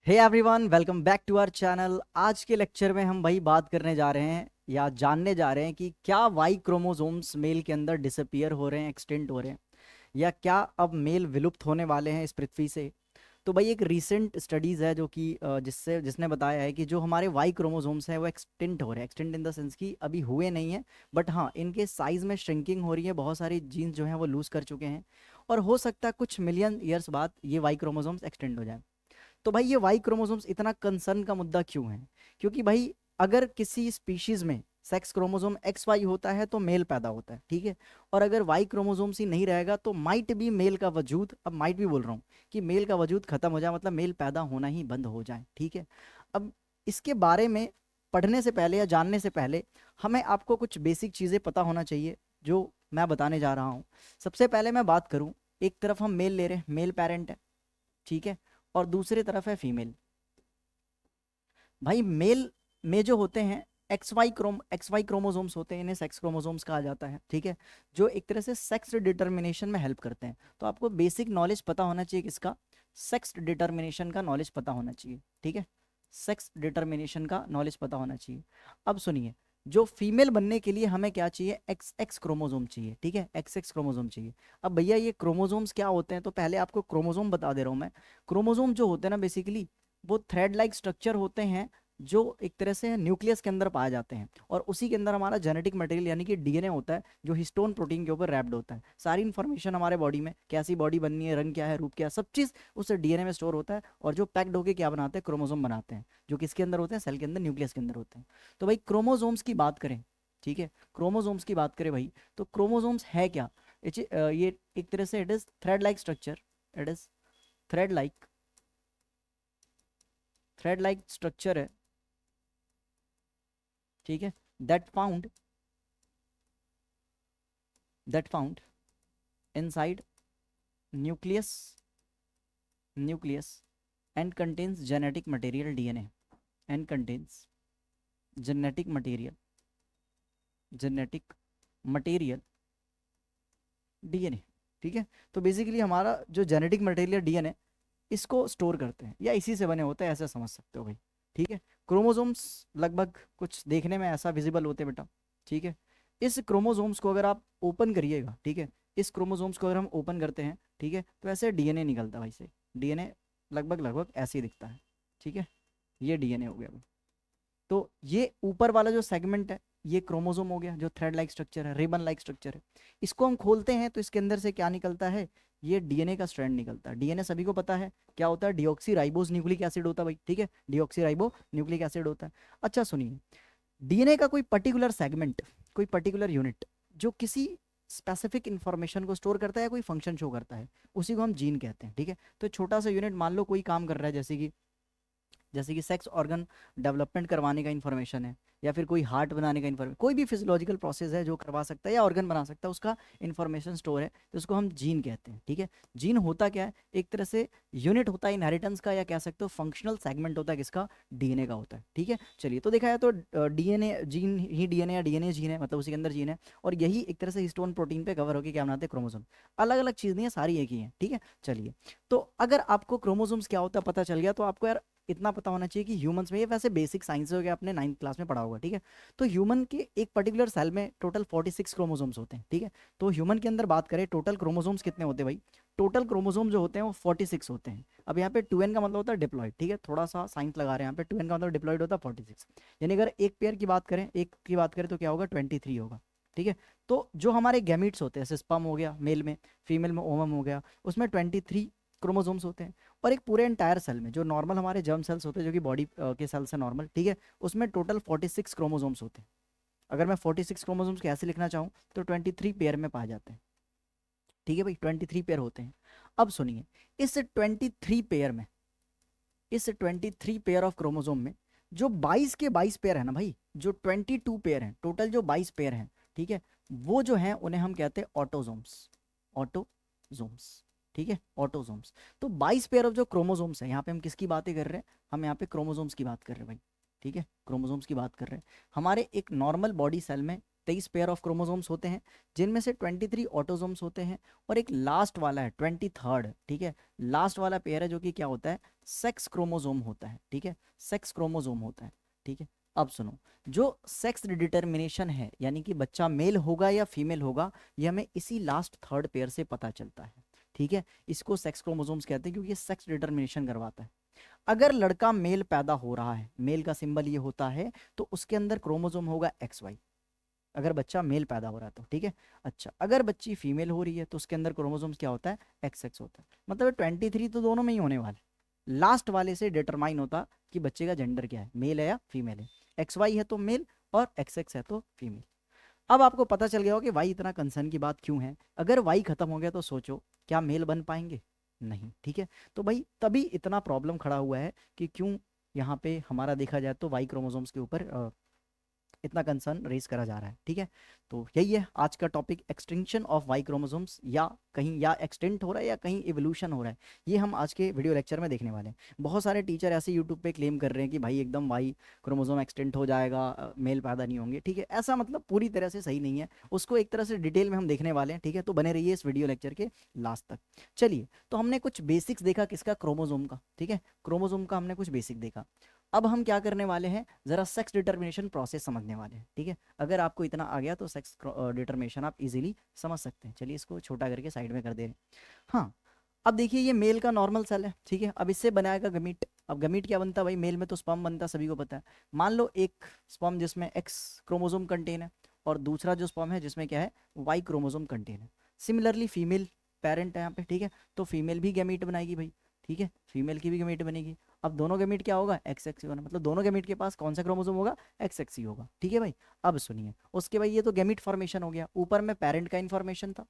Hey everyone, welcome back to our channel. आज के lecture में हम भाई बात करने जा रहे हैं या जानने जा रहे हैं कि क्या वाई क्रोमोसोम्स मेल के अंदर डिसअपियर हो रहे हैं, एक्सटिंक्ट हो रहे हैं, या क्या अब मेल विलुप्त होने वाले हैं इस पृथ्वी से। तो भाई एक रीसेंट स्टडीज़ है जो कि जिसने बताया है कि जो हमारे वाई क्रोमोसोम्स हैं वो एक्सटिंक्ट हो रहे हैं। एक्सटिंक्ट इन द सेंस कि अभी हुए नहीं हैं, बट हाँ इनके साइज़ में श्रिंकिंग हो रही है, बहुत सारे जीन्स जो हैं वो लूज़ कर चुके हैं और हो सकता है कुछ मिलियन ईयर्स बाद ये वाई क्रोमोसोम्स एक्सटेंड हो जाए। तो भाई ये वाई क्रोमोसोम्स इतना कंसर्न का मुद्दा क्यों है? क्योंकि भाई अगर किसी स्पीशीज में सेक्स क्रोमोसोम एक्स वाई होता है तो मेल पैदा होता है, ठीक है। और अगर वाई क्रोमोसोम्स ही नहीं रहेगा तो माइट भी मेल का वजूद, अब माइट भी बोल रहा हूँ कि मेल का वजूद खत्म हो जाए, मतलब मेल पैदा होना ही बंद हो जाए, ठीक है। अब इसके बारे में पढ़ने से पहले या जानने से पहले हमें आपको कुछ बेसिक चीज़ें पता होना चाहिए जो मैं बताने जा रहा हूँ। सबसे पहले मैं बात करूँ, एक तरफ हम मेल ले रहे हैं, मेल पेरेंट है, ठीक है, और दूसरी तरफ है फीमेल। भाई मेल में जो होते हैं एक्स वाई क्रोमोसोम्स होते हैं, इन्हें सेक्स क्रोमोसोम्स कहा जाता है, ठीक है, जो एक तरह से सेक्स डिटर्मिनेशन में हेल्प करते हैं। तो आपको बेसिक नॉलेज पता होना चाहिए किसका? सेक्स डिटर्मिनेशन का नॉलेज पता होना चाहिए, ठीक है। सेक्स डिटर्मिनेशन का नॉलेज पता होना चाहिए। अब सुनिए, जो फीमेल बनने के लिए हमें क्या चाहिए? एक्स एक्स क्रोमोसोम चाहिए, ठीक है, एक्स एक्स क्रोमोसोम चाहिए। अब भैया ये क्रोमोसोम्स क्या होते हैं? तो पहले आपको क्रोमोसोम बता दे रहा हूँ मैं। क्रोमोसोम जो होते हैं ना, बेसिकली वो थ्रेड लाइक स्ट्रक्चर होते हैं जो एक तरह से न्यूक्लियस के अंदर पाए जाते हैं, और उसी के अंदर हमारा जेनेटिक मटेरियल यानी कि डीएनए होता है, जो हिस्टोन प्रोटीन के ऊपर रैप्ड होता है। सारी इन्फॉर्मेशन हमारे बॉडी में, कैसी बॉडी बननी है, रंग क्या है, रूप क्या है, सब चीज़ उस डीएनए में स्टोर होता है। और जो पैक्ड होकर क्या बनाते हैं? क्रोमोसोम बनाते हैं, जो किसके अंदर होते हैं? सेल के अंदर, न्यूक्लियस के अंदर होते हैं। तो भाई क्रोमोसोम्स की बात करें, ठीक है, क्रोमोसोम्स की बात करें भाई, तो क्रोमोसोम्स है क्या? ये एक तरह से it is thread like structure, it is thread like thread like structure है, ठीक है, that found that found inside nucleus nucleus and contains genetic material DNA, and contains genetic material genetic material DNA, ठीक है। तो basically हमारा जो genetic material DNA, इसको store करते हैं या इसी से बने होते हैं, ऐसा समझ सकते हो भाई, ठीक है। क्रोमोसोम्स लगभग कुछ देखने में ऐसा विजिबल होते हैं बेटा, ठीक है। इस क्रोमोसोम्स को अगर आप ओपन करिएगा, ठीक है, इस क्रोमोसोम्स को अगर हम ओपन करते हैं, ठीक है, तो ऐसे डीएनए निकलता है भाई से। डीएनए लगभग लगभग ऐसे ही दिखता है, ठीक है। ये डीएनए हो गया भाई। तो ये ऊपर वाला जो सेगमेंट है, ये क्रोमोसोम हो गया, जो थ्रेड लाइक स्ट्रक्चर है, रिबन लाइक स्ट्रक्चर है। इसको हम खोलते हैं तो इसके अंदर से क्या निकलता है? ये डीएनए का स्ट्रैंड निकलता है। डीएनए सभी को पता है क्या होता है? डीऑक्सी राइबोस न्यूक्लिक एसिड होता है भाई, ठीक है, डीऑक्सी राइबो न्यूक्लिक एसिड होता है। अच्छा सुनिए, डीएनए का कोई पर्टिकुलर सेगमेंट, कोई पर्टिकुलर यूनिट जो किसी स्पेसिफिक इंफॉर्मेशन को स्टोर करता है या कोई फंक्शन शो करता है, उसी को हम जीन कहते हैं, ठीक है। तो छोटा सा यूनिट मान लो कोई काम कर रहा है, जैसे कि सेक्स ऑर्गन डेवलपमेंट करवाने का इन्फॉर्मेशन है, या फिर कोई हार्ट बनाने का इन्फॉर्मेशन, कोई भी फिजियोलॉजिकल प्रोसेस है जो करवा सकता है या ऑर्गन बना सकता है, उसका इन्फॉर्मेशन स्टोर है, तो उसको हम जीन कहते हैं, ठीक है। जीन होता क्या है? एक तरह से यूनिट होता है इनहेरिटेंस का, या कह सकते हो फंक्शनल सेगमेंट होता है किसका? डीएनए का होता है, ठीक है। चलिए, तो देखा है तो डीएनए जीन ही डीएनए, या डीएनए जीन है, मतलब उसी के अंदर जीन है, और यही एक तरह से हिस्टोन प्रोटीन पे कवर होकर क्या बनाते हैं? क्रोमोसोम। अलग अलग चीज़ नहीं है, सारी एक ही है, ठीक है। चलिए, तो अगर आपको क्रोमोसोम्स क्या होता है पता चल गया, तो आपको यार इतना पता होना चाहिए कि ह्यूमंस में, ये वैसे बेसिक साइंस हो गया, आपने 9th क्लास में पढ़ा होगा, ठीक है। तो ह्यूमन के एक पर्टिकुलर सेल में टोटल 46 क्रोमोसोम्स होते हैं, ठीक है। तो ह्यूमन के अंदर बात करें, टोटल क्रोमोसोम्स कितने होते हैं भाई? टोटल क्रोमोसोम जो होते हैं वो 46 होते हैं। अब यहाँ पे 2n का मतलब होता है डिप्लॉयड, ठीक है, थोड़ा सा साइंस लगा रहे हैं यहाँ पे। 2n का मतलब डिप्लॉयड होता है 46, यानी अगर एक पेयर की बात करें, एक की बात करें तो क्या होगा? 23 होगा, ठीक है। तो जो हमारे गैमीट्स होते हैं, स्पर्म हो गया मेल में, फीमेल में ओवम हो गया, उसमें 23 क्रोमोसोम्स होते हैं। और एक पूरे एंटायर सेल में, जो नॉर्मल हमारे जर्म सेल्स होते हैं, जो कि बॉडी के सेल्स हैं नॉर्मल, ठीक है, उसमें टोटल 46 क्रोमोसोम्स होते हैं। अगर मैं 46 क्रोमोसोम्स को ऐसे लिखना चाहूँ तो 23 पेयर में पाए जाते हैं, ठीक है भाई, 23 पेयर होते हैं। अब सुनिए, इस 23 पेयर में, इस 23 पेयर ऑफ क्रोमोसोम में जो 22 के 22 पेयर है ना भाई, जो 22 पेयर हैं, टोटल जो 22 पेयर हैं, ठीक है, वो जो है उन्हें हम कहते हैं ऑटोजोम्स। ऑटोजोम्स, ठीक है, ऑटोजोम्स। तो 22 पेयर ऑफ जो क्रोमोसोम्स है, यहाँ पे हम किसकी बातें कर रहे हैं? हम यहाँ पे क्रोमोसोम्स की बात कर रहे हैं भाई, ठीक है, क्रोमोसोम्स की बात कर रहे हैं। हमारे एक नॉर्मल बॉडी सेल में 23 पेयर ऑफ क्रोमोसोम्स होते हैं, जिनमें से 23 ऑटोसोम्स होते हैं, और एक लास्ट वाला है 23rd, ठीक है, लास्ट वाला पेयर है जो कि क्या होता है, सेक्स क्रोमोसोम होता है, ठीक है, सेक्स क्रोमोसोम होता है, ठीक है। अब सुनो, जो सेक्स डिटर्मिनेशन है, यानी कि बच्चा मेल होगा या फीमेल होगा, ये हमें इसी लास्ट थर्ड पेयर से पता चलता है, ठीक है। इसको सेक्स क्रोमोसोम्स कहते हैं क्योंकि ये सेक्स डिटर्मिनेशन करवाता है। अगर लड़का मेल पैदा हो रहा है, मेल का सिंबल ये होता है, तो उसके अंदर क्रोमोसोम होगा XY, अगर बच्चा मेल पैदा हो रहा है तो, ठीक है। अच्छा, अगर बच्ची फीमेल हो रही है तो उसके अंदर क्रोमोसोम्स क्या होता है, XX होता है। मतलब 23 तो दोनों में ही होने वाले, लास्ट वाले से डिटरमाइन होता कि बच्चे का जेंडर क्या है, मेल है या फीमेल है। XY है तो मेल और XX है तो फीमेल। अब आपको पता चल गया हो कि वाई इतना कंसर्न की बात क्यों है। अगर वाई खत्म हो गया तो सोचो क्या मेल बन पाएंगे, नहीं, ठीक है। तो भाई तभी इतना प्रॉब्लम खड़ा हुआ है कि क्यों यहाँ पे हमारा देखा जाए तो वाई क्रोमोसोम्स के ऊपर इतना कंसर्न रेज करा जा रहा है, ठीक है। तो यही है आज का topic, extinction of Y chromosomes, या कहीं या एक्सटेंट हो रहा है या कहीं इवोल्यूशन हो रहा है, ये हम आज के वीडियो लेक्चर में देखने वाले हैं। बहुत सारे टीचर ऐसे यूट्यूब पे क्लेम कर रहे हैं कि भाई एकदम वाई क्रोमोसोम एक्सटेंट हो जाएगा, मेल पैदा नहीं होंगे, ठीक है। ऐसा मतलब पूरी तरह से सही नहीं है, उसको एक तरह से डिटेल में हम देखने वाले हैं, ठीक है। तो बने रहिए इस वीडियो लेक्चर के लास्ट तक। चलिए, तो हमने कुछ बेसिक्स देखा किसका, क्रोमोसोम का, ठीक है, क्रोमोसोम का हमने कुछ बेसिक देखा। अब हम क्या करने वाले हैं, जरा सेक्स डिटर्मिनेशन प्रोसेस समझने वाले हैं, ठीक है। अगर आपको इतना आ गया तो सेक्स डिटर्मिनेशन आप इजीली समझ सकते हैं। चलिए इसको छोटा करके साइड में कर दे रहे हैं। हाँ, अब देखिए ये मेल का नॉर्मल सेल है, ठीक है। अब इससे बनाएगा गमीट। अब गमीट क्या बनता है भाई, मेल में तो स्पर्म बनता है, सभी को पता है। मान लो एक स्पर्म जिसमें X क्रोमोसोम कंटेन है, और दूसरा जो स्पर्म है जिसमें क्या है, Y क्रोमोसोम कंटेन है। सिमिलरली फीमेल पेरेंट है यहाँ पे, ठीक है, तो फीमेल भी गमीट बनाएगी भाई, ठीक है, फीमेल की भी गमीट बनेगी। अब दोनों गमीट क्या होगा, XX होगा, मतलब दोनों गमीट के पास कौन सा क्रोमोसोम होगा, XX ही होगा, ठीक है भाई। अब सुनिए, उसके भाई ये तो गमीट फॉर्मेशन हो गया, ऊपर में पेरेंट का इन्फॉर्मेशन था,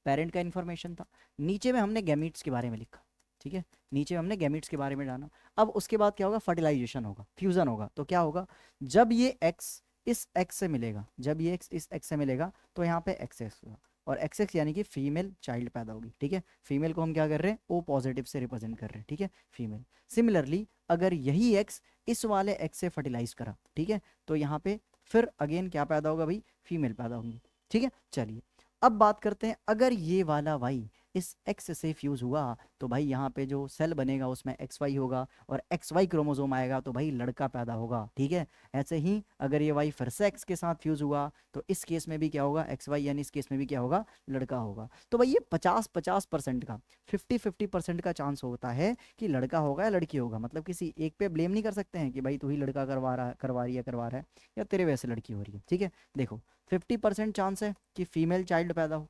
पेरेंट का इन्फॉर्मेशन था, नीचे में हमने गैमीट्स के बारे में लिखा, ठीक है, नीचे में हमने गैमीट्स के बारे में जाना। अब उसके बाद क्या होगा, फर्टिलाइजेशन होगा, फ्यूजन होगा। तो क्या होगा, जब ये X इस X से मिलेगा, जब ये X इस X से मिलेगा तो यहाँ पे XX होगा, और XX यानी कि फीमेल चाइल्ड पैदा होगी, ठीक है। फीमेल को हम क्या कर रहे हैं, O पॉजिटिव से रिप्रेजेंट कर रहे हैं, ठीक है, फीमेल। सिमिलरली अगर यही X इस वाले X से फर्टिलाइज करा, ठीक है, तो यहाँ पे फिर अगेन क्या पैदा होगा भाई, फीमेल पैदा होंगी, ठीक है। चलिए अब बात करते हैं, अगर ये वाला वाई इस X से फ्यूज हुआ तो भाई यहाँ पे जो सेल बनेगा उसमें XY होगा, और XY क्रोमोसोम आएगा तो भाई लड़का पैदा होगा, ठीक है। ऐसे ही अगर ये वाई फिर से X के साथ फ्यूज हुआ तो इस केस में भी क्या होगा, XY, यानी इस केस में भी क्या होगा, लड़का होगा। तो भाई ये 50-50% का, 50-50% का चांस होता है कि लड़का होगा या लड़की होगा। मतलब किसी एक पे ब्लेम नहीं कर सकते हैं कि भाई तू ही लड़का करवा रही है या तेरे वैसे लड़की हो रही है, ठीक है। देखो 50% चांस है कि फीमेल चाइल्ड पैदा हो,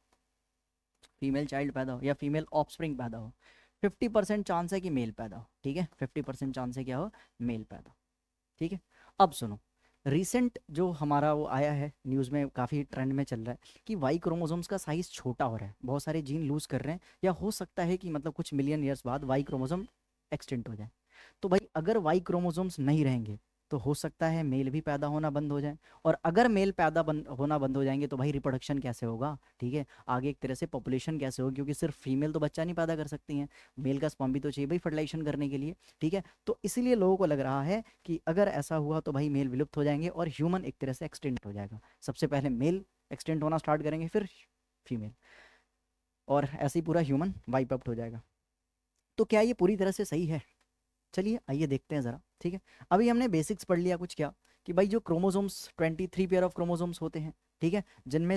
फीमेल चाइल्ड पैदा हो या फीमेल ऑफस्प्रिंग पैदा हो। 50% चांस है कि मेल पैदा हो, ठीक है, 50% चांस है क्या हो, मेल पैदा हो, ठीक है। अब सुनो, रिसेंट जो हमारा वो आया है न्यूज़ में, काफ़ी ट्रेंड में चल रहा है कि वाई क्रोमोसोम्स का साइज छोटा हो रहा है, बहुत सारे जीन लूज कर रहे हैं, या हो सकता है कि मतलब कुछ मिलियन ईयर्स बाद वाई क्रोमोसोम एक्सटेंट हो जाए। तो भाई अगर वाई क्रोमोसोम्स नहीं रहेंगे तो हो सकता है मेल भी पैदा होना बंद हो जाए, और अगर मेल होना बंद हो जाएंगे तो भाई रिप्रोडक्शन कैसे होगा, ठीक है, आगे एक तरह से पॉपुलेशन कैसे होगी, क्योंकि सिर्फ फीमेल तो बच्चा नहीं पैदा कर सकती हैं, मेल का स्पर्म भी तो चाहिए भाई फर्टिलाइजेशन करने के लिए, ठीक है। तो इसीलिए लोगों को लग रहा है कि अगर ऐसा हुआ तो भाई मेल विलुप्त हो जाएंगे और ह्यूमन एक तरह से एक्सटेंट हो जाएगा। सबसे पहले मेल एक्सटेंट होना स्टार्ट करेंगे, फिर फीमेल, और ऐसे ही पूरा ह्यूमन वाइप आउट हो जाएगा। तो क्या ये पूरी तरह से सही है, चलिए आइए देखते हैं ज़रा, ठीक है। अभी हमने बेसिक्स पढ़ लिया कुछ, क्या कि भाई जो क्रोमोसोम्स 23 पेयर ऑफ क्रोमोसोम्स होते हैं, ठीक है, जिनमें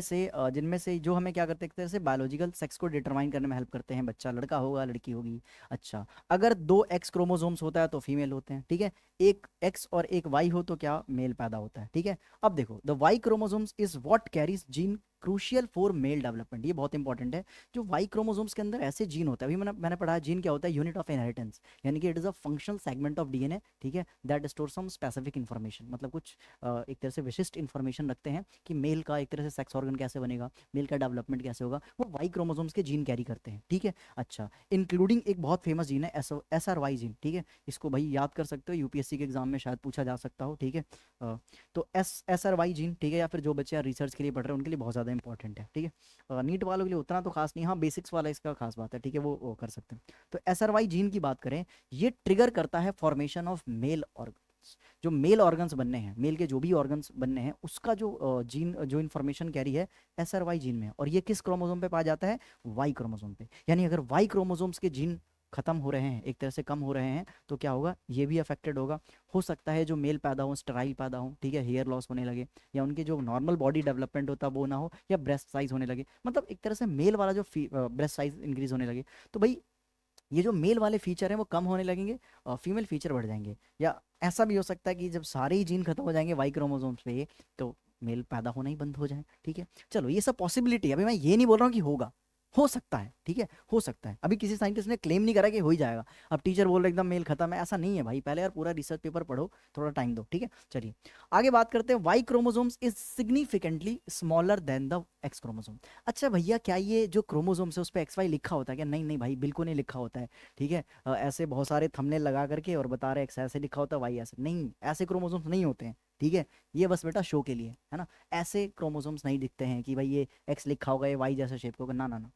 से जो हमें क्या करते हैं, एक तरह से बायोलॉजिकल सेक्स को डिटरमाइन करने में हेल्प करते हैं, बच्चा लड़का होगा लड़की होगी। अच्छा, अगर 2 X क्रोमोसोम्स होता है तो फीमेल होते हैं, ठीक है, एक X और एक Y हो तो क्या, मेल पैदा होता है, ठीक है। अब देखो, the Y chromosomes is what carries gene crucial for male development, ये बहुत इंपॉर्टेंट है। जो Y क्रोमोसोम्स के अंदर ऐसे जीन होता है, अभी मैंने पढ़ा है जीन क्या होता है, यूनिट ऑफ इनहेरिटेंस, यानी कि it is a functional segment of DNA, ठीक है, that store some specific information, मतलब कुछ एक तरह से विशिष्ट इन्फॉर्मेशन रखते हैं कि मेल का एक तरह से सेक्स ऑर्गन कैसे बनेगा, मेल का डेवलपमेंट कैसे होगा, वो वाई क्रोमोसोम्स के जीन कैरी करते हैं, ठीक है। अच्छा, इंक्लूडिंग एक बहुत फेमस जीन है SRY जीन, ठीक है, इसको भाई याद कर सकते हो, यूपीएससी के एग्जाम में शायद पूछा जा सकता हो, ठीक है। तो SRY जीन, ठीक है, या फिर जो बच्चे रिसर्च के लिए पढ़ रहे हैं उनके लिए बहुत ज़्यादा इंपॉर्टेंट है, ठीक है। नीट वालों के लिए उतना तो खास नहीं, हाँ बेसिक्स वाला इसका खास बात है, ठीक है, वो कर सकते हैं। तो SRY जीन की बात करें, ये ट्रिगर करता है फॉर्मेशन ऑफ मेल ऑर्गन्स, जो मेल ऑर्गन्स बनने हैं, मेल के जो भी ऑर्गन्स बनने हैं, उसका जो जीन जो इन्फॉर्मेशन कैरी है SRY जीन में है, और ये किस क्रोमोसोम पे पाया जाता है? Y क्रोमोसोम पे। यानी अगर Y क्रोमोसोम्स के जीन खत्म हो रहे हैं, एक तरह से कम हो रहे हैं, तो क्या होगा? ये भी अफेक्टेड होगा। हो सकता है जो मेल पैदा हो स्टेराइल पैदा हो, ठीक है, हेयर लॉस होने लगे, या उनके जो नॉर्मल बॉडी डेवलपमेंट होता है वो ना हो, या ब्रेस्ट साइज होने लगे, मतलब एक तरह से मेल वाला जो ब्रेस्ट साइज इंक्रीज होने लगे। तो भाई ये जो मेल वाले फीचर हैं वो कम होने लगेंगे और फीमेल फीचर बढ़ जाएंगे। या ऐसा भी हो सकता है कि जब सारे ही जीन खत्म हो जाएंगे वाई क्रोमोसोम्स पे, तो मेल पैदा होना ही बंद हो जाए। ठीक है, चलो ये सब पॉसिबिलिटी है, अभी मैं ये नहीं बोल रहा हूँ कि होगा, हो सकता है, ठीक है, हो सकता है। अभी किसी साइंटिस्ट ने क्लेम नहीं करा कि हो ही जाएगा। अब टीचर बोल रहे एकदम मेल खत्म है, ऐसा नहीं है भाई। पहले यार पूरा रिसर्च पेपर पढ़ो, थोड़ा टाइम दो, ठीक है। चलिए आगे बात करते हैं। Y chromosomes is significantly smaller than the X chromosome. अच्छा भैया, क्या ये जो क्रोमोसोम्स है उस पर XY लिखा होता है क्या? नहीं नहीं भाई, बिल्कुल नहीं लिखा होता है, ठीक है। ऐसे बहुत सारे थंबनेल लगा करके और बता रहे एक्स ऐसे लिखा होता है, वाई ऐसे नहीं, ऐसे क्रोमोसोम्स नहीं होते हैं, ठीक है। ये बस बेटा शो के लिए है ना, ऐसे क्रोमोसोम्स नहीं दिखते हैं कि भाई ये एक्स लिखा होगा, ये वाई जैसा शेप होगा, ना ना ना।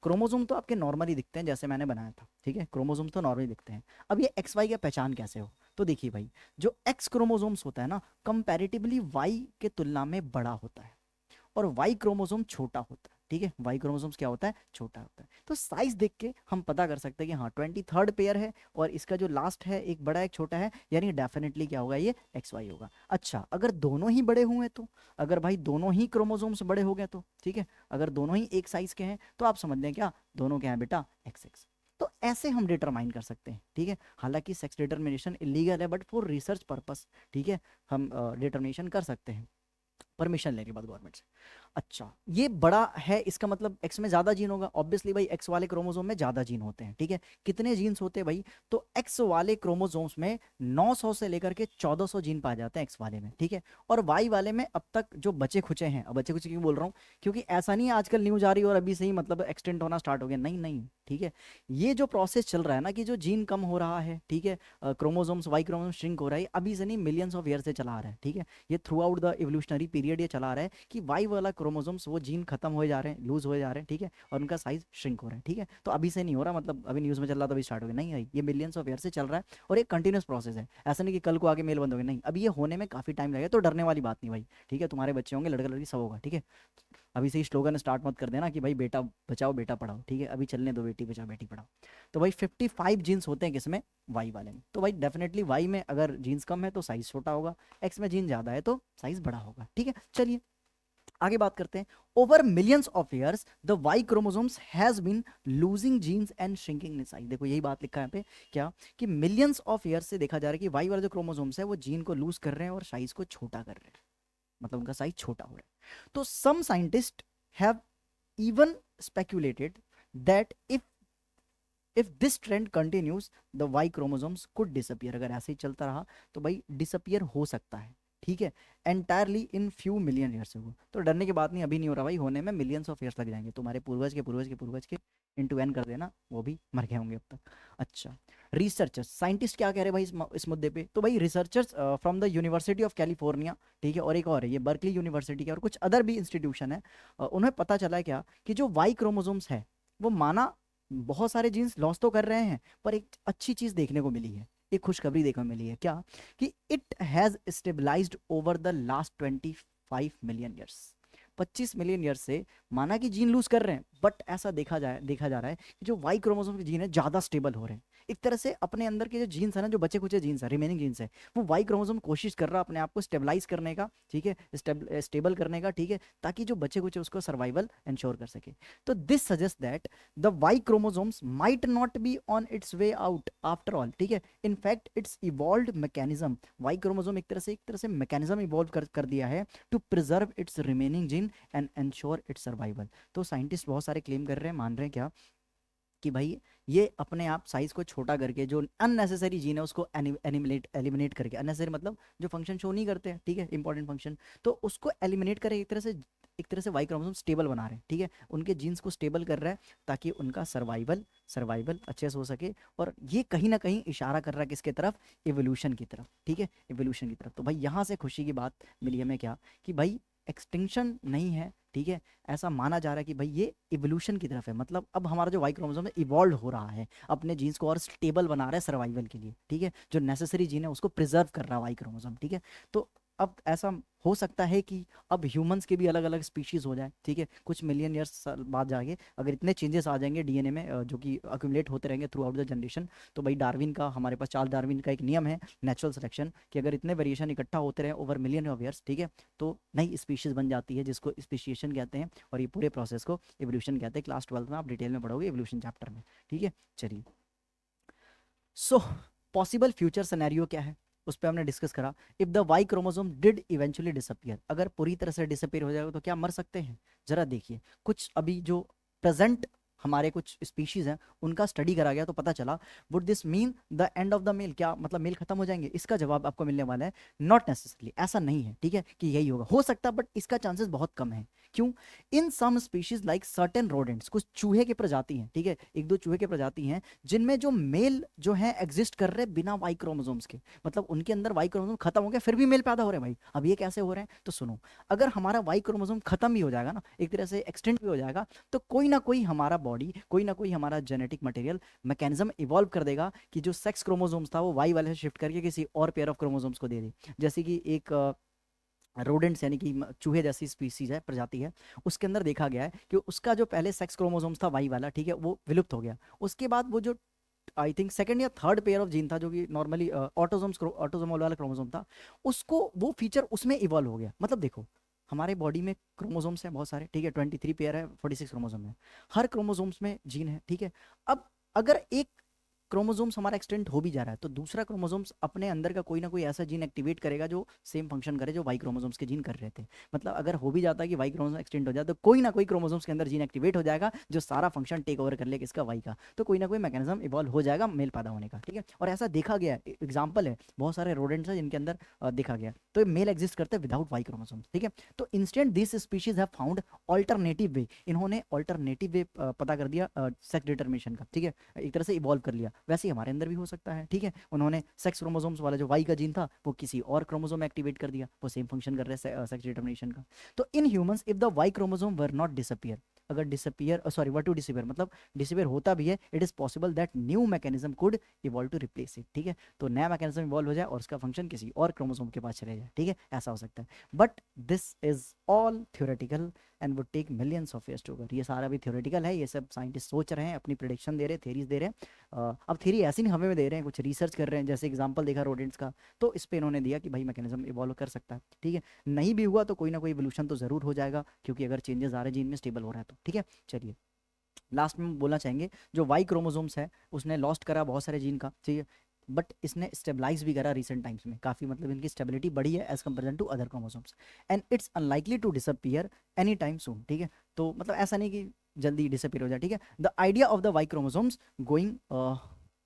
क्रोमोसोम तो आपके नॉर्मली दिखते हैं जैसे मैंने बनाया था, ठीक है, क्रोमोसोम तो नॉर्मली दिखते हैं। अब ये XY की पहचान कैसे हो? तो देखिए भाई, जो एक्स क्रोमोसोम्स होता है ना, कंपैरेटिवली वाई के तुलना में बड़ा होता है, और वाई क्रोमोसोम छोटा होता है, ठीक है। वाई क्रोमोसोम्स क्या होता है? छोटा होता है। तो साइज देख के हम पता कर सकते हैं कि हाँ 23rd पेयर है, और इसका जो लास्ट है एक बड़ा एक छोटा है, यानी डेफिनेटली क्या होगा? ये XY होगा। अच्छा, अगर दोनों ही बड़े हुए तो, अगर भाई दोनों ही क्रोमोसोम्स बड़े हो गए तो, ठीक है, अगर दोनों ही एक साइज के हैं तो आप समझ लें क्या, दोनों क्या है बेटा? XX। तो ऐसे हम डिटरमाइन कर सकते हैं, ठीक है। हालांकि सेक्स डिटर्मिनेशन इलीगल है, बट फॉर रिसर्च पर्पस, ठीक है, हम डिटर्मिनेशन कर सकते हैं परमिशन लेने के बाद गवर्नमेंट से। अच्छा, ये बड़ा है, इसका मतलब एक्स में ज्यादा जीन होगा, ऑब्वियसली भाई एक्स वाले क्रोमोसोम में ज्यादा जीन होते हैं, ठीक है। कितने जीन्स होते हैं भाई? तो एक्स वाले क्रोमोसोम्स में 900 से लेकर के 1400 जीन पाए जाते हैं एक्स वाले में, ठीक है। और वाई वाले में अब तक जो बचे खुचे हैं, अब बचे खुचे क्यों बोल रहा हूँ? क्योंकि ऐसा नहीं है आजकल न्यूज आ रही है और अभी से ही मतलब एक्सटेंड होना स्टार्ट हो गया, नहीं नहीं, ठीक है। ये जो प्रोसेस चल रहा है ना, कि जो जीन कम हो रहा है, ठीक है, क्रोमोसोम्स वाई क्रोमोसोम श्रिंक हो रहा है, अभी से नहीं, मिलियंस ऑफ ईयर से चला आ रहा है, ठीक है। ये through out the evolutionary period ये चला रहा है कि वाई वाला क्रोमोसोम्स वो जीन खत्म हो जा रहे हैं, लूज हो जा रहे हैं, ठीक है, और उनका साइज श्रिंक हो रहा है, ठीक है। तो अभी से नहीं हो रहा, मतलब अभी न्यूज़ में चल रहा था अभी स्टार्ट हो गया, नहीं है, ये मिलियंस ऑफ ईयर से चल रहा है, और एक कंटिन्यूस प्रोसेस है। ऐसा नहीं कि कल को आगे मेल बंद हो गया, नहीं, अभी ये होने में काफी टाइम लगेगा। तो डरने वाली बात नहीं भाई, ठीक है, तुम्हारे बच्चे होंगे, लड़का लड़की सब होगा, ठीक है। अभी से ही स्लोगन स्टार्ट मत कर देना कि भाई बेटा बचाओ बेटा पढ़ाओ, ठीक है, अभी चलने दो, बेटी बचाओ बेटी पढ़ाओ। तो भाई 55 जीन्स होते हैं किसमें? वाई वाले में। तो भाई डेफिनेटली वाई में अगर जीन्स कम है तो साइज छोटा होगा, एक्स में जीन ज्यादा है तो साइज बड़ा होगा, ठीक है। चलिए आगे बात करते हैं। Over millions of years the Y chromosomes has been losing genes and shrinking in size. देखो यही बात लिखा है यहाँ पे, क्या कि मिलियंस ऑफ ईयर्स से देखा जा रहा है कि वाई वाले जो क्रोमोसोम्स है वो जीन को लूज कर रहे हैं और साइज को छोटा कर रहे हैं, मतलब उनका साइज छोटा हो रहा है। तो some scientist have even speculated that if this trend continues the Y chromosomes could disappear. अगर ऐसे ही चलता रहा तो भाई डिसअपियर हो सकता है, ठीक है, entirely in few million years से। तो डरने की बात नहीं, अभी नहीं हो रहा भाई, होने में मिलियंस ऑफ ईयर्स लग जाएंगे। तुम्हारे पूर्वज के पूर्वज के पूर्वज के इनटू एन कर देना, वो भी मर गए होंगे अब तक। अच्छा, रिसर्चर्स साइंटिस्ट क्या कह रहे हैं भाई इस मुद्दे पे? तो भाई researchers from the university of California, ठीक है, और एक और है ये बर्कली यूनिवर्सिटी के, और कुछ अदर भी इंस्टीट्यूशन है, उन्हें पता चला है क्या कि जो वाई क्रोमोसोम्स है वो माना बहुत सारे जीन्स लॉस तो कर रहे हैं, पर एक अच्छी चीज देखने को मिली है, एक खुशखबरी देखने को मिली है, क्या कि it has stabilized over the last 25 million years. 25 million years से माना कि जीन लूज कर रहे हैं, बट ऐसा देखा जा रहा है कि जो वाई क्रोमोसोम के जीन है ज्यादा स्टेबल हो रहे हैं। एक तरह से अपने अंदर के जो जीन्स है ना, जो बचे कुचे जीन्स है, रिमेनिंग जीन्स है, वो वाई क्रोमोसोम कोशिश कर रहा है अपने आप को स्टेबलाइज करने का, ठीक है, स्टेबल करने का, ठीक है, ताकि जो बचे कुचे उसको सर्वाइवल इंश्योर कर सके। तो this suggest that the Y chromosomes might not be on its way out after all, ठीक है। In fact its evolved mechanism, Y chromosome एक तरह से मैकेनिज्म इवॉल्व कर दिया है to preserve its remaining gene and ensure its survival. तो scientist बहुत सारे क्लेम कर रहे हैं, मान रहे हैं क्या कि भाई ये अपने आप साइज को छोटा करके जो अननेसेसरी जीन है उसको एलिमिनेट करके, अननेसेसरी मतलब जो फंक्शन शो नहीं करते हैं, ठीक है, इंपॉर्टेंट फंक्शन, तो उसको एलिमिनेट करके एक तरह से वाई क्रोमोसोम स्टेबल बना रहे हैं, ठीक है, उनके जीन्स को स्टेबल कर रहा है ताकि उनका सर्वाइवल अच्छे से हो सके। और ये कहीं ना कहीं इशारा कर रहा है किसके तरफ? इवोल्यूशन की तरफ, ठीक है, इवोल्यूशन की तरफ। तो भाई यहाँ से खुशी की बात मिली हमें क्या कि भाई एक्सटिंक्शन नहीं है, ठीक है, ऐसा माना जा रहा है कि भाई ये इवोल्यूशन की तरफ है, मतलब अब हमारा जो वाई क्रोमोसोम है इवॉल्व हो रहा है, अपने जीन्स को और स्टेबल बना रहा है सर्वाइवल के लिए, ठीक है, जो नेसेसरी जीन है उसको प्रिजर्व कर रहा है वाई क्रोमोसोम, ठीक है। तो अब ऐसा हो सकता है कि अब ह्यूमंस के भी अलग अलग स्पीशीज हो जाए, ठीक है, कुछ मिलियन ईयर्स बाद जाके अगर इतने चेंजेस आ जाएंगे डीएनए में जो कि अक्यूमुलेट होते रहेंगे थ्रू आउट द जनरेशन, तो भाई डार्विन का, हमारे पास चार्ल्स डार्विन का एक नियम है नेचुरल सिलेक्शन, कि अगर इतने वेरिएशन इकट्ठा होते रहे ओवर मिलियन ऑफ ईयर्स, ठीक है, तो नई स्पीशीज बन जाती है जिसको स्पीशिएशन कहते हैं, और ये पूरे प्रोसेस को एवोल्यूशन कहते हैं। क्लास 12 में आप डिटेल में पढ़ोगे एवोल्यूशन चैप्टर में, ठीक है। चलिए, सो पॉसिबल फ्यूचर सिनेरियो क्या है उस पर हमने डिस्कस करा। If the Y chromosome did eventually disappear, अगर पूरी तरह से डिसअपियर हो जाएगा तो क्या मर सकते हैं? जरा देखिए, कुछ अभी जो प्रेजेंट हमारे कुछ स्पीशीज हैं उनका स्टडी करा गया तो पता चला, would this mean the end of the male, क्या मतलब मेल खत्म हो जाएंगे? इसका जवाब आपको मिलने वाला है नॉट नेसेसरली, ऐसा नहीं है, ठीक है, कि यही होगा, हो सकता है बट इसका चांसेस बहुत कम है। क्यों? In some species like certain rodents, कुछ चूहे के प्रजाति हैं, ठीक है, एक दो चूहे के प्रजाति हैं जिनमें जो मेल जो है एग्जिस्ट कर रहे हैं बिना वाई क्रोमोसोम्स के, मतलब उनके अंदर वाई क्रोमोसोम खत्म हो गया फिर भी मेल पैदा हो रहे हैं भाई। अब ये कैसे हो रहे हैं? तो सुनो, अगर हमारा वाई क्रोमोसोम खत्म भी हो जाएगा ना, एक तरह से एक्सटेंड भी हो जाएगा, तो कोई ना कोई हमारा बॉडी, कोई ना कोई हमारा जेनेटिक मटेरियल मैकेनिज्म इवॉल्व कर देगा कि जो सेक्स क्रोमोसोम्स था वो वाई वाले से शिफ्ट करके किसी और पेयर ऑफ क्रोमोसोम्स को दे दे। जैसे कि एक रोडेंट्स यानी कि चूहे जैसी स्पीसीज है, प्रजाति है, उसके अंदर देखा गया है कि उसका जो पहले सेक्स क्रोमोसोम्स था वाई वाला, ठीक है, वो विलुप्त हो गया। उसके बाद वो जो आई थिंक सेकंड या थर्ड पेयर ऑफ जीन था जो कि नॉर्मली ऑटोसोमल वाला क्रोमोसोम था, उसको वो फीचर उसमें इवॉल्व हो गया। मतलब देखो, हमारे बॉडी में क्रोमोसोम्स हैं बहुत सारे, ठीक है, 23 पेयर है, 46 क्रोमोसोम है, हर क्रोमोसोम्स में जीन है, ठीक है। अब अगर एक क्रोमोसोम्स हमारा एक्सटेंड हो भी जा रहा है तो दूसरा क्रोमोसोम्स अपने अंदर का कोई ना कोई ऐसा जीन एक्टिवेट करेगा जो सेम फंक्शन करे जो वाई क्रोमोसोम्स के जीन कर रहे थे। मतलब अगर हो भी जाता है कि वाई क्रोमोसोम एक्सटेंड हो जाए तो कोई ना कोई क्रोमोसोम्स के अंदर जीन एक्टिवेट हो जाएगा जो सारा फंक्शन टेक ओवर कर लेगा इसका वाई का, तो कोई ना कोई मैकेनिज्म इवॉल्व हो जाएगा मेल पैदा होने का, ठीक है। और ऐसा देखा गया है, एग्जाम्पल है, बहुत सारे रोडेंट्स हैं जिनके अंदर देखा गया, तो मेल एग्जिस्ट करते हैं विदाउट वाई क्रोमोसोम्स, ठीक है। तो instant this species have found alternative way, इन्होंने ऑल्टरनेटिव वे पता कर दिया सेक्स डिटर्मिनेशन का, ठीक है, एक तरह से इवॉल्व कर लिया। वैसे ही हमारे अंदर भी हो सकता है, ठीक है, उन्होंने सेक्स क्रोमोसोम्स वाला जो वाई का जीन था वो किसी और क्रोमोसोम एक्टिवेट कर दिया, वो सेम फंक्शन कर रहे हैं सेक्स डिटर्मिनेशन का। तो in humans if the Y chromosome were not disappear, अगर disappear sorry were to disappear मतलब डिसअपियर होता भी है, it is possible that new mechanism could evolve to replace it, ठीक है। तो नया मैकेनिज्म इवॉल्व हो जाए और उसका फंक्शन किसी और क्रोमोसोम के पास चले जाए, ठीक है, ऐसा हो सकता है। But this is all theoretical and would take millions of years to over, ये सारा भी थ्योरेटिकल है, ये सब साइंटिस्ट सोच रहे हैं, अपनी प्रिडिक्शन दे रहे हैं, थेरीज दे रहे हैं। अब थ्योरी ऐसी नहीं हमें में दे रहे हैं, कुछ रिसर्च कर रहे हैं, जैसे एग्जांपल देखा रोडेंट्स का, तो इस पे इन्होंने दिया कि भाई मैकेनिज्म इवॉल्व कर सकता है, ठीक है। नहीं भी हुआ तो कोई ना कोई इवोल्यूशन तो जरूर हो जाएगा, क्योंकि अगर चेंजेस आ रहे हैं जीन में स्टेबल हो रहा है तो, ठीक है। चलिए, लास्ट में बोलना चाहेंगे, जो वाई क्रोमोसोम्स है उसने लॉस्ट करा बहुत सारे जीन का, ठीक है, बट इसने स्टेबलाइज भी करा रिसेंट टाइम्स में काफ़ी, मतलब इनकी स्टेबिलिटी बढ़ी है as compare to other chromosomes, and it's unlikely to disappear any time soon, ठीक है। तो मतलब ऐसा नहीं कि जल्दी डिसअपियर हो जाए, ठीक है। The idea of the Y chromosomes going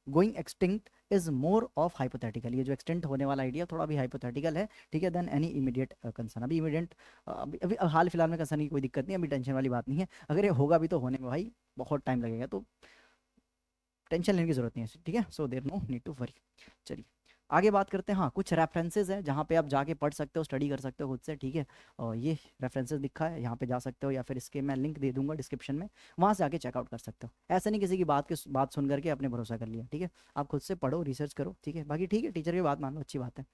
going extinct is more of hypothetical, ये जो एक्सटेंट होने वाला आइडिया थोड़ा भी हाइपोथेटिकल है, ठीक है, देन एनी इमीडिएट कंसर्न। अभी इमीडिएट अभी हाल फिलहाल में कंसर्न की कोई दिक्कत नहीं, अभी टेंशन वाली बात नहीं है, अगर ये होगा भी तो होने में भाई बहुत टाइम लगेगा, तो टेंशन लेने की जरूरत नहीं है, ठीक है। So there no need to worry. चलिए आगे बात करते हैं। हाँ, कुछ रेफरेंसेज हैं जहाँ पे आप जाके पढ़ सकते हो, स्टडी कर सकते हो खुद से, ठीक है। और ये रेफरेंसेज लिखा है, यहाँ पे जा सकते हो, या फिर इसके मैं लिंक दे दूंगा डिस्क्रिप्शन में, वहाँ से आके चेकआउट कर सकते हो। ऐसा नहीं किसी की बात सुन करके आपने भरोसा कर लिया, ठीक है, आप खुद से पढ़ो, रिसर्च करो, ठीक है। बाकी ठीक है, टीचर की बात मान लो, अच्छी बात है।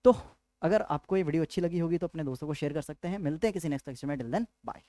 तो अगर आपको ये वीडियो अच्छी लगी होगी तो अपने दोस्तों को शेयर कर सकते हैं। मिलते हैं किसी नेक्स्ट लेक्चर में, टिल देन बाय।